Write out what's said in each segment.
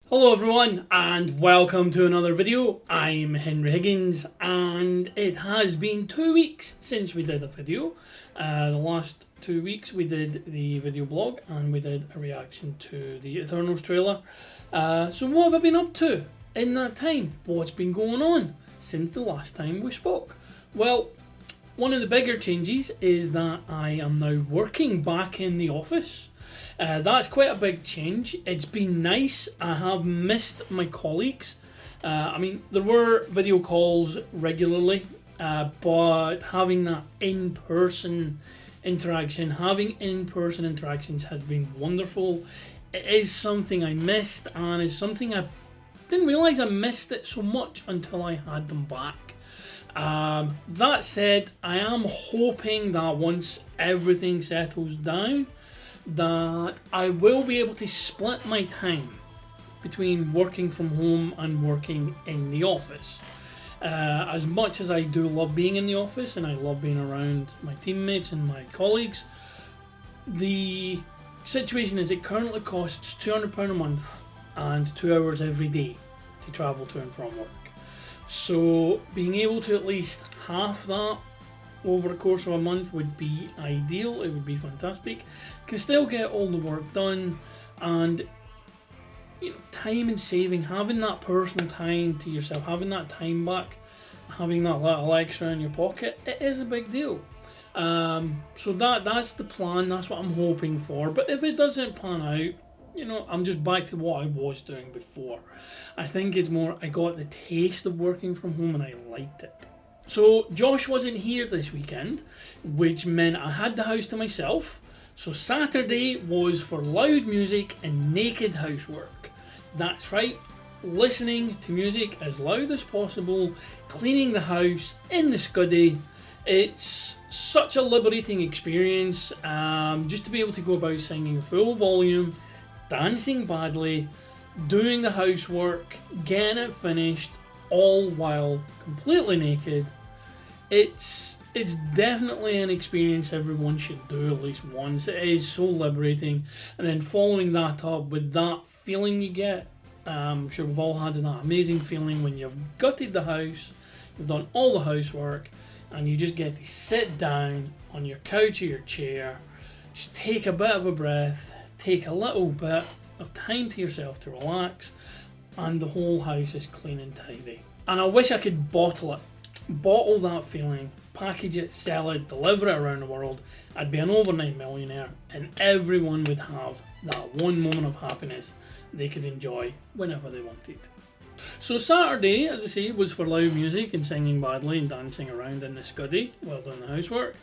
Hello everyone and welcome to another video. I'm Henry Higgins and it has been 2 weeks since we did a video. The last 2 weeks we did the video blog and we did a reaction to the Eternals trailer. So what have I been up to in that time? What's been going on since the last time we spoke? Well, one of the bigger changes is that I am now working back in the office. That's quite a big change. It's been nice. I have missed my colleagues. There were video calls regularly, but having that in-person interactions has been wonderful. It is something I missed, and it's something I didn't realise I missed it so much until I had them back. That said, I am hoping that once everything settles down, that I will be able to split my time between working from home and working in the office. As much as I do love being in the office and I love being around my teammates and my colleagues, the situation is it currently costs £200 a month and 2 hours every day to travel to and from work. So being able to at least half that over the course of a month would be ideal. It would be fantastic. Can still get all the work done, and time and saving, having that personal time to yourself, having that time back, having that little extra in your pocket, it is a big deal. So that's the plan. That's what I'm hoping for. But if it doesn't pan out, I'm just back to what I was doing before. I think it's more I got the taste of working from home and I liked it. So Josh wasn't here this weekend, which meant I had the house to myself. So Saturday was for loud music and naked housework. That's right, listening to music as loud as possible, cleaning the house in the scuddy. It's such a liberating experience, just to be able to go about singing full volume, dancing badly, doing the housework, getting it finished, all while completely naked. It's definitely an experience everyone should do at least once. It is so liberating, and then following that up with that feeling you get. I'm sure we've all had that amazing feeling when you've gutted the house, you've done all the housework, and you just get to sit down on your couch or your chair, just take a bit of a breath, take a little bit of time to yourself to relax, and the whole house is clean and tidy. And I wish I could bottle that feeling, package it, sell it, deliver it around the world. I'd be an overnight millionaire and everyone would have that one moment of happiness they could enjoy whenever they wanted. So Saturday, as I say, was for loud music and singing badly and dancing around in the scuddy while doing the housework.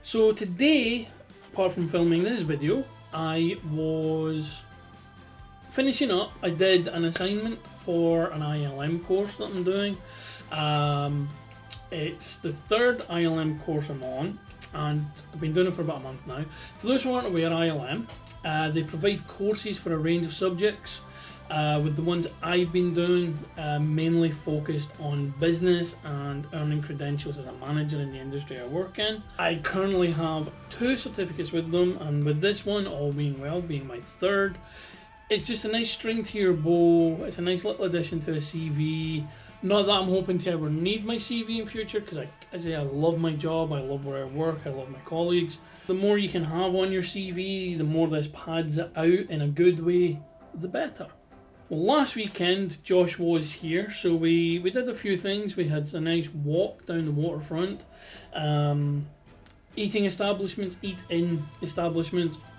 So today, apart from filming this video, I was finishing up. I did an assignment for an ILM course that I'm doing. It's the third ILM course I'm on, and I've been doing it for about a month now. For those who aren't aware, ILM, they provide courses for a range of subjects, with the ones I've been doing mainly focused on business and earning credentials as a manager in the industry I work in. I currently have 2 certificates with them, and with this one, all being well, being my third, it's just a nice string to your bow. It's a nice little addition to a CV. Not that I'm hoping to ever need my CV in future, because I love my job, I love where I work, I love my colleagues. The more you can have on your CV, the more this pads it out in a good way, the better. Well, last weekend Josh was here, so we did a few things. We had a nice walk down the waterfront. Eat-in establishments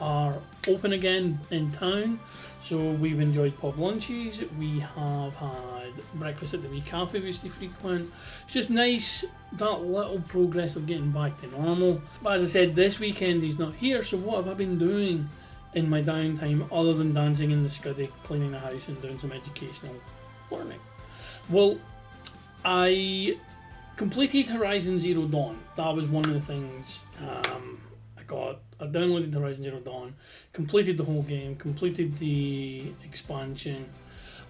are open again in town, so we've enjoyed pub lunches. We have had breakfast at the wee cafe we used to frequent. It's just nice, that little progress of getting back to normal. But as I said, this weekend he's not here, so what have I been doing in my downtime other than dancing in the scuddy, cleaning the house and doing some educational learning? Well, I completed Horizon Zero Dawn. That was one of the things I downloaded Horizon Zero Dawn, completed the whole game, completed the expansion,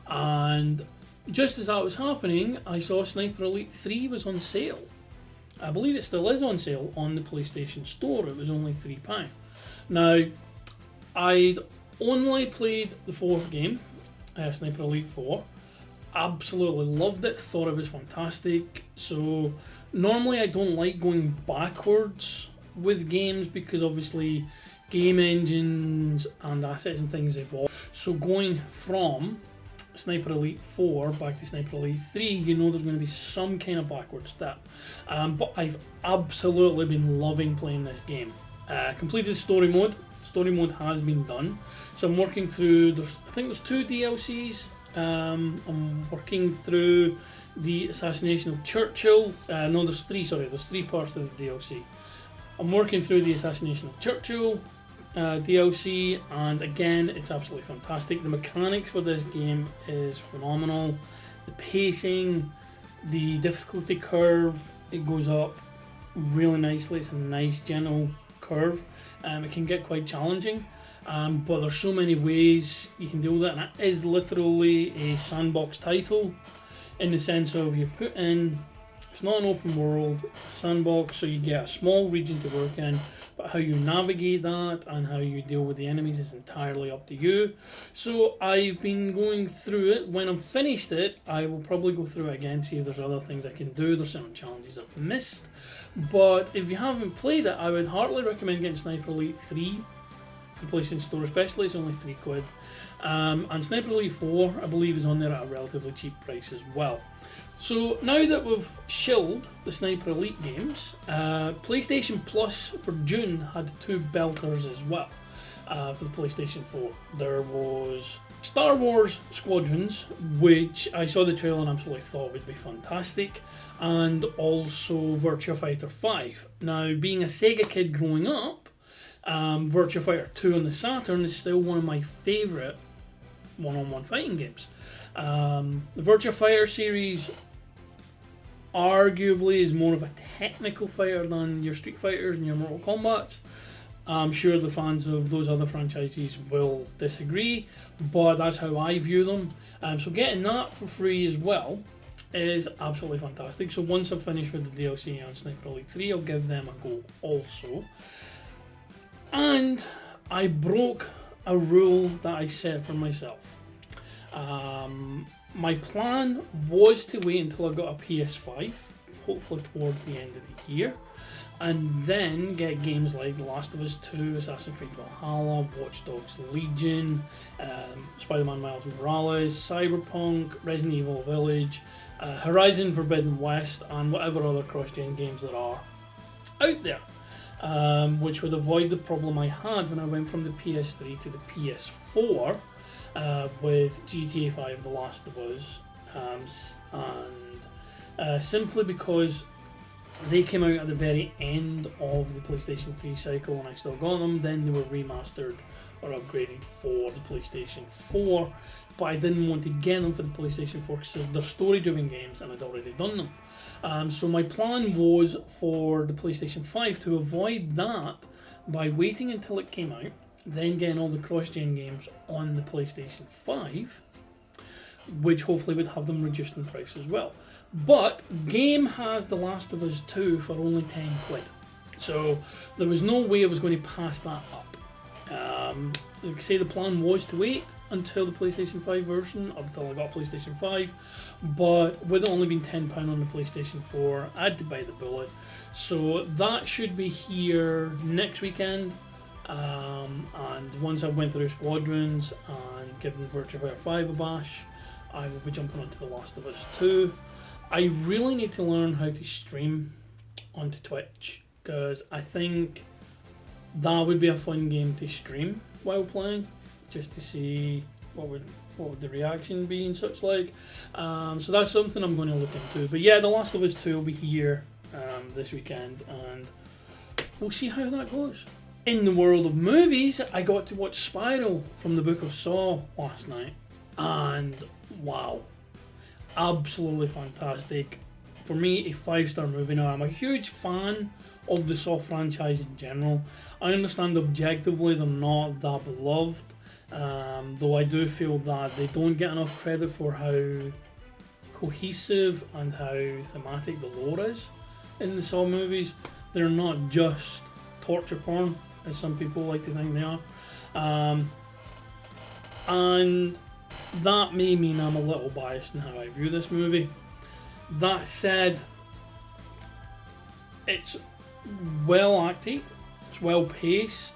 and just as that was happening, I saw Sniper Elite 3 was on sale. I believe it still is on sale on the PlayStation Store. It was only £3. Now, I'd only played the 4th game, Sniper Elite 4. Absolutely loved it, thought it was fantastic. So normally I don't like going backwards with games because obviously game engines and assets and things evolve. So going from Sniper Elite 4 back to Sniper Elite 3, you know there's going to be some kind of backward step. But I've absolutely been loving playing this game. Completed story mode. Story mode has been done. So I'm working through, I think there's 2 DLCs. I'm working through the assassination of Churchill. No, there's 3, sorry, there's 3 parts of the DLC. I'm working through the assassination of Churchill DLC, and again, it's absolutely fantastic. The mechanics for this game is phenomenal. The pacing, the difficulty curve, it goes up really nicely. It's a nice gentle curve. It can get quite challenging, but there's so many ways you can deal with it, and it is literally a sandbox title in the sense of you put in, it's not an open world, it's a sandbox, so you get a small region to work in, but how you navigate that and how you deal with the enemies is entirely up to you. So I've been going through it. When I'm finished it, I will probably go through it again, see if there's other things I can do. There's certain challenges I've missed. But if you haven't played it, I would heartily recommend getting Sniper Elite 3 for PlayStation Store especially. It's only £3. And Sniper Elite 4, I believe, is on there at a relatively cheap price as well. So now that we've shilled the Sniper Elite games, PlayStation Plus for June had 2 belters as well for the PlayStation 4. There was Star Wars Squadrons, which I saw the trailer and absolutely thought would be fantastic, and also Virtua Fighter 5. Now, being a Sega kid growing up, Virtua Fighter 2 on the Saturn is still one of my favourite one-on-one fighting games. The Virtua Fighter series arguably is more of a technical fighter than your Street Fighters and your Mortal Kombats. I'm sure the fans of those other franchises will disagree, but that's how I view them. So getting that for free as well is absolutely fantastic. So once I've finished with the DLC on Sniper Elite 3, I'll give them a go also. And I broke a rule that I set for myself. My plan was to wait until I got a PS5, hopefully towards the end of the year, and then get games like The Last of Us 2, Assassin's Creed Valhalla, Watch Dogs Legion, Spider-Man Miles Morales, Cyberpunk, Resident Evil Village, Horizon Forbidden West, and whatever other cross-gen games there are out there, which would avoid the problem I had when I went from the PS3 to the PS4 with GTA 5 The Last of Us, and simply because they came out at the very end of the PlayStation 3 cycle and I still got them. Then they were remastered or upgraded for the PlayStation 4, but I didn't want to get them for the PlayStation 4 because they're story-driven games and I'd already done them. So my plan was for the PlayStation 5 to avoid that by waiting until it came out, then getting all the cross-gen games on the PlayStation 5, which hopefully would have them reduced in price as well. But Game has The Last of Us 2 for only £10. So there was no way I was going to pass that up. Like I say, the plan was to wait until the PlayStation 5 version, up until I got PlayStation 5, but with it only being £10 on the PlayStation 4, I had to bite the bullet. So that should be here next weekend. And once I went through Squadrons and given Virtua Fighter 5 a bash, I will be jumping onto The Last of Us 2. I really need to learn how to stream onto Twitch, because I think that would be a fun game to stream while playing, just to see what would the reaction be and such like. So that's something I'm going to look into. But yeah, The Last of Us 2 will be here this weekend, and we'll see how that goes. In the world of movies, I got to watch Spiral from the Book of Saw last night, and wow, absolutely fantastic. For me, a 5-star movie. Now, I'm a huge fan of the Saw franchise in general. I understand objectively they're not that beloved, though I do feel that they don't get enough credit for how cohesive and how thematic the lore is in the Saw movies. They're not just torture porn, as some people like to think they are. And that may mean I'm a little biased in how I view this movie. That said, it's well acted, it's well paced,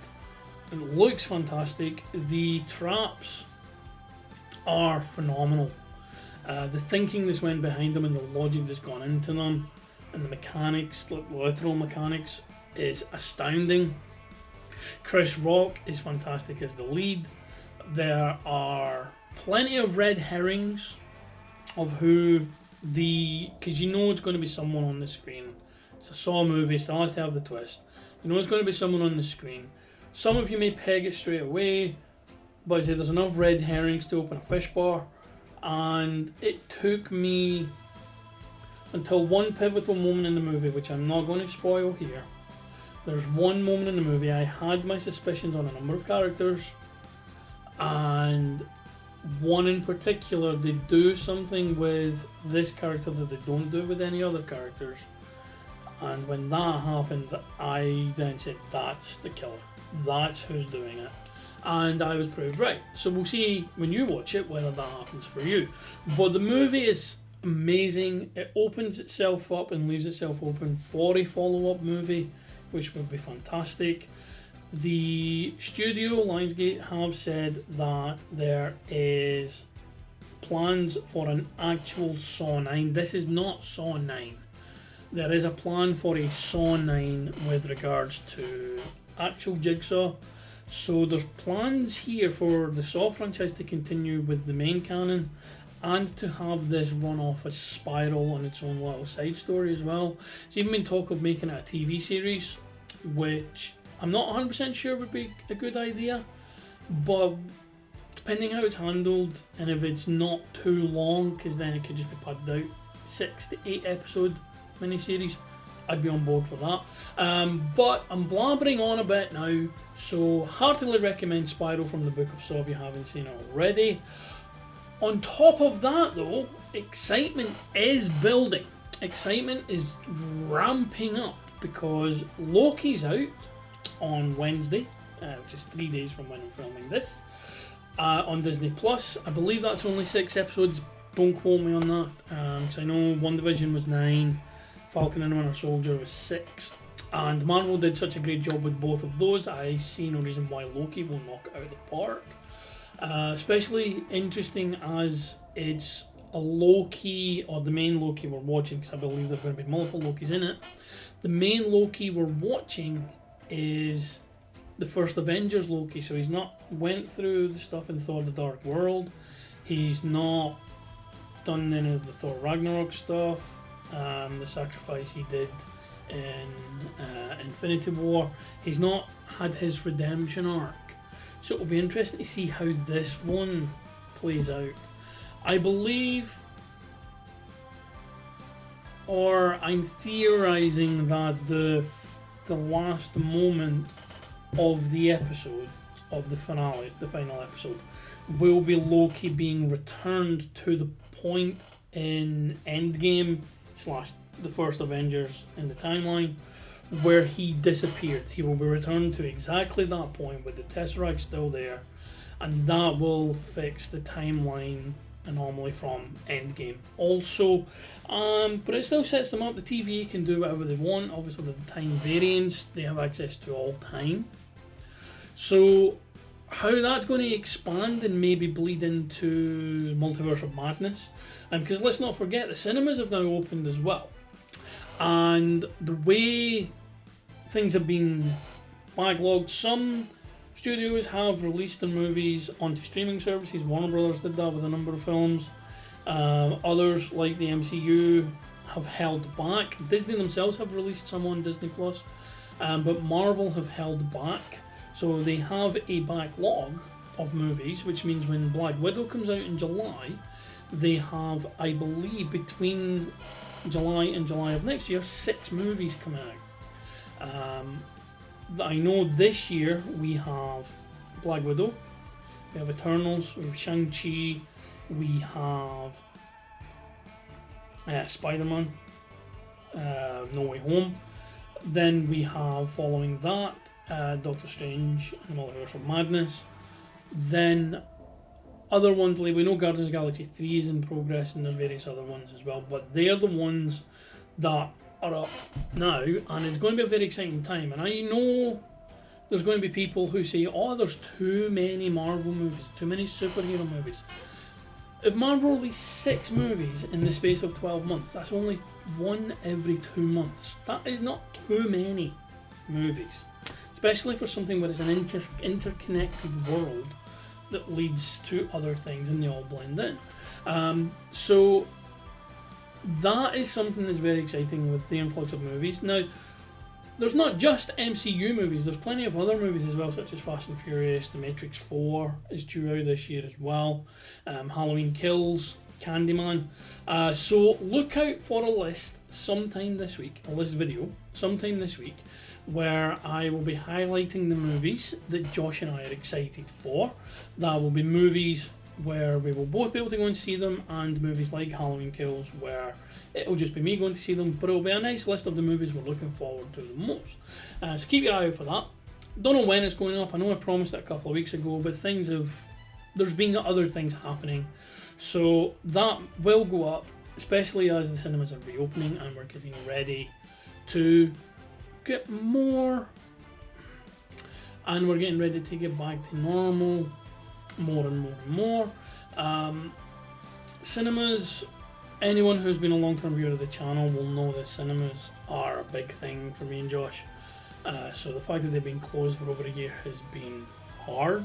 it looks fantastic. The traps are phenomenal. The thinking that's went behind them and the logic that's gone into them and the mechanics, like literal mechanics, is astounding. Chris Rock is fantastic as the lead. There are plenty of red herrings of who because you know it's going to be someone on the screen. It's a Saw movie, so it has to have the twist. You know it's going to be someone on the screen. Some of you may peg it straight away, but I say there's enough red herrings to open a fish bar, and it took me until one pivotal moment in the movie, which I'm not going to spoil here. There's one moment in the movie I had my suspicions on a number of characters, and one in particular, they do something with this character that they don't do with any other characters. And when that happened, I then said, that's the killer. That's who's doing it. And I was proved right. So we'll see when you watch it whether that happens for you. But the movie is amazing. It opens itself up and leaves itself open for a follow-up movie, which would be fantastic. The studio, Lionsgate, have said that there is plans for an actual Saw 9. This is not Saw 9. There is a plan for a Saw 9 with regards to actual Jigsaw. So there's plans here for the Saw franchise to continue with the main canon and to have this run off as Spiral on its own little side story as well. There's even been talk of making it a TV series, which I'm not 100% sure would be a good idea, but depending how it's handled and if it's not too long, because then it could just be padded out, 6 to 8 episode miniseries, I'd be on board for that. But I'm blabbering on a bit now, so heartily recommend Spiral from the Book of Saw if you haven't seen it already. On top of that though, excitement is building. Excitement is ramping up because Loki's out on Wednesday, which is 3 days from when I'm filming this, on Disney Plus. I believe that's only 6 episodes. Don't quote me on that, because I know WandaVision was 9, Falcon and Winter Soldier was 6, and Marvel did such a great job with both of those. I see no reason why Loki will knock it out of the park. Especially interesting as it's a Loki, or the main Loki we're watching, because I believe there's going to be multiple Lokis in it. The main Loki we're watching is the first Avengers Loki, so he's not went through the stuff in Thor: The Dark World. He's not done any of the Thor Ragnarok stuff, the sacrifice he did in Infinity War. He's not had his redemption arc, so it'll be interesting to see how this one plays out. I believe, or I'm theorizing that the last moment of the episode, of the finale, the final episode, will be Loki being returned to the point in Endgame / the first Avengers in the timeline where he disappeared. He will be returned to exactly that point with the Tesseract still there, and that will fix the timeline anomaly from Endgame also. But it still sets them up. The TVA can do whatever they want. Obviously the time variance, they have access to all time. So how that's going to expand and maybe bleed into Multiverse of Madness, because let's not forget the cinemas have now opened as well, and the way things have been backlogged, some studios have released their movies onto streaming services. Warner Brothers did that with a number of films. Others, like the MCU, have held back. Disney themselves have released some on Disney Plus, but Marvel have held back. So they have a backlog of movies, which means when Black Widow comes out in July, they have, I believe, between July and July of next year, 6 movies coming out. I know this year we have Black Widow, we have Eternals, we have Shang-Chi, we have Spider-Man, No Way Home. Then we have, following that, Doctor Strange and the Multiverse of Madness. Then other ones, like we know Guardians of the Galaxy 3 is in progress, and there's various other ones as well, but they're the ones that are up now, and it's going to be a very exciting time. And I know there's going to be people who say, oh, there's too many Marvel movies, too many superhero movies. If Marvel released 6 movies in the space of 12 months, that's only one every 2 months. That is not too many movies, especially for something where it's an interconnected world that leads to other things and they all blend in. So that is something that's very exciting with the influx of movies. Now, there's not just MCU movies, there's plenty of other movies as well, such as Fast and Furious, The Matrix 4 is due out this year as well, Halloween Kills, Candyman. So look out for a list sometime this week, a list video sometime this week, where I will be highlighting the movies that Josh and I are excited for. That will be movies where we will both be able to go and see them, and movies like Halloween Kills where it'll just be me going to see them, but it'll be a nice list of the movies we're looking forward to the most. So keep your eye out for that. Don't know when it's going up. I know I promised it a couple of weeks ago, but there's been other things happening. So that will go up, especially as the cinemas are reopening and we're getting ready to get more, and we're getting ready to get back to normal more and more and more. Cinemas, anyone who's been a long-term viewer of the channel will know that cinemas are a big thing for me and Josh. So the fact that they've been closed for over a year has been hard.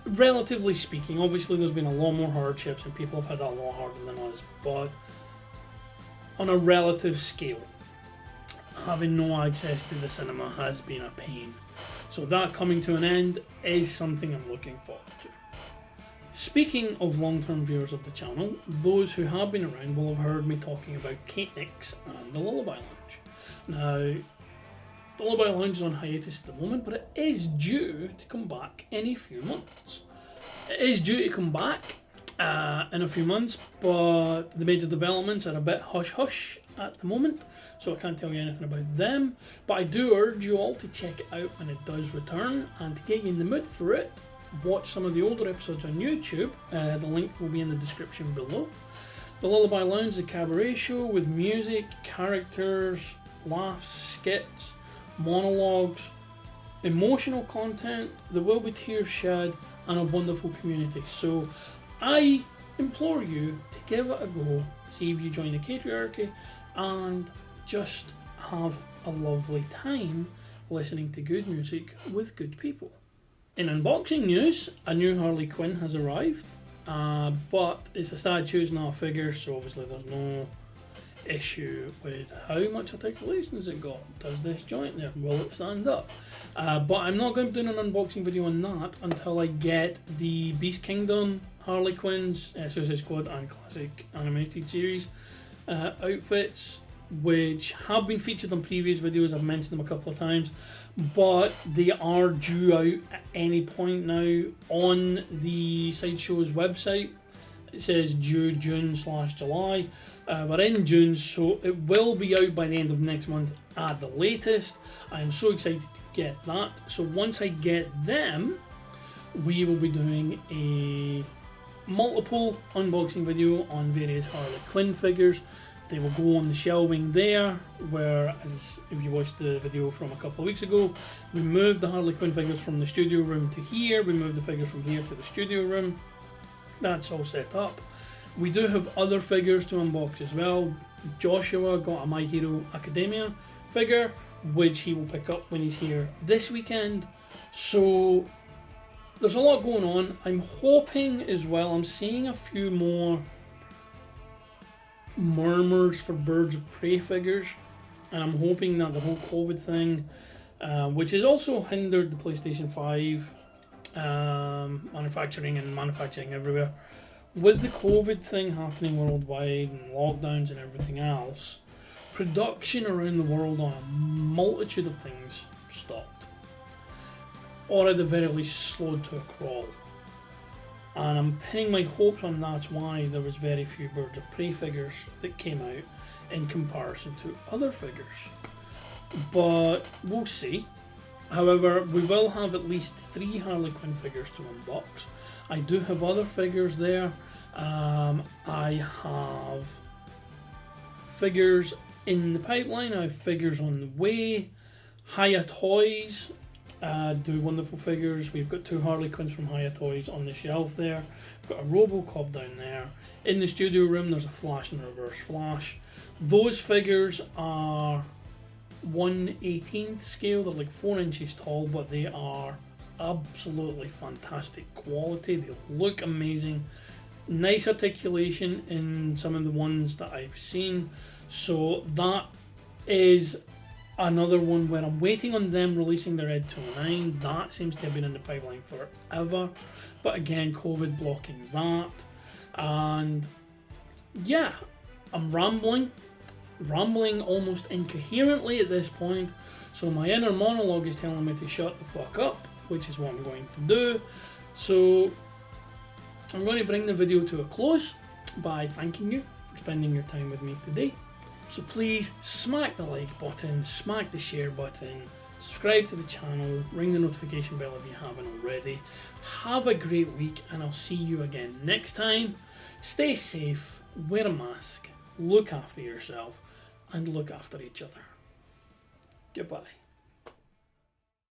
Relatively speaking, obviously there's been a lot more hardships and people have had that a lot harder than us, but on a relative scale, having no access to the cinema has been a pain. So that coming to an end is something I'm looking forward to. Speaking of long-term viewers of the channel, those who have been around will have heard me talking about Kate Nix and the Lullaby Lounge. Now, the Lullaby Lounge is on hiatus at the moment, but it is due to come back in a few months. It is due to come back in a few months, but the major developments are a bit hush-hush at the moment, so I can't tell you anything about them. But I do urge you all to check it out when it does return, and to get you in the mood for it, watch some of the older episodes on YouTube. The link will be in the description below. The Lullaby Lounge is a cabaret show with music, characters, laughs, skits, monologues, emotional content. There will be tears shed and a wonderful community. So I implore you to give it a go, see if you join the Catriarchy, and just have a lovely time listening to good music with good people. In unboxing news, a new Harley Quinn has arrived, but it's a statue, not a figure, so obviously there's no issue with how much articulation has it got. Does this joint there? Will it stand up? But I'm not going to be doing an unboxing video on that until I get the Beast Kingdom Harley Quinn's Suicide Squad and Classic Animated Series outfits, which have been featured on previous videos. I've mentioned them a couple of times, but they are due out at any point now on the Sideshow's website. It says due June/July. We're in June, so it will be out by the end of next month at the latest. I am so excited to get that. So once I get them, we will be doing a multiple unboxing video on various Harley Quinn figures. They will go on the shelving there, whereas if you watched the video from a couple of weeks ago, we moved the Harley Quinn figures from the studio room to here. We moved the figures from here to the studio room. That's all set up. We do have other figures to unbox as well. Joshua got a My Hero Academia figure, which he will pick up when he's here this weekend. So there's a lot going on. I'm hoping as well, I'm seeing a few more murmurs for Birds of Prey figures, and I'm hoping that the whole COVID thing, which has also hindered the PlayStation 5 manufacturing everywhere, with the COVID thing happening worldwide and lockdowns and everything else, production around the world on a multitude of things stopped, or at the very least slowed to a crawl. And I'm pinning my hopes on that's why there was very few Birds of Prey figures that came out in comparison to other figures. But we'll see. However, we will have at least 3 Harley Quinn figures to unbox. I do have other figures there. I have figures in the pipeline, I have figures on the way. Hiya Toys do wonderful figures. We've got 2 Harley Quinns from Hiya Toys on the shelf there. We've got a Robocop down there. In the studio room there's a Flash and a Reverse Flash. Those figures are 1/18th scale, they're like 4 inches tall, but they are absolutely fantastic quality. They look amazing. Nice articulation in some of the ones that I've seen. So that is another one where I'm waiting on them releasing their Ed 209. That seems to have been in the pipeline forever. But again, COVID blocking that. And yeah, I'm rambling almost incoherently at this point. So my inner monologue is telling me to shut the fuck up, which is what I'm going to do. So I'm going to bring the video to a close by thanking you for spending your time with me today. So please smack the like button, smack the share button, subscribe to the channel, ring the notification bell if you haven't already. Have a great week and I'll see you again next time. Stay safe, wear a mask, look after yourself and look after each other. Goodbye.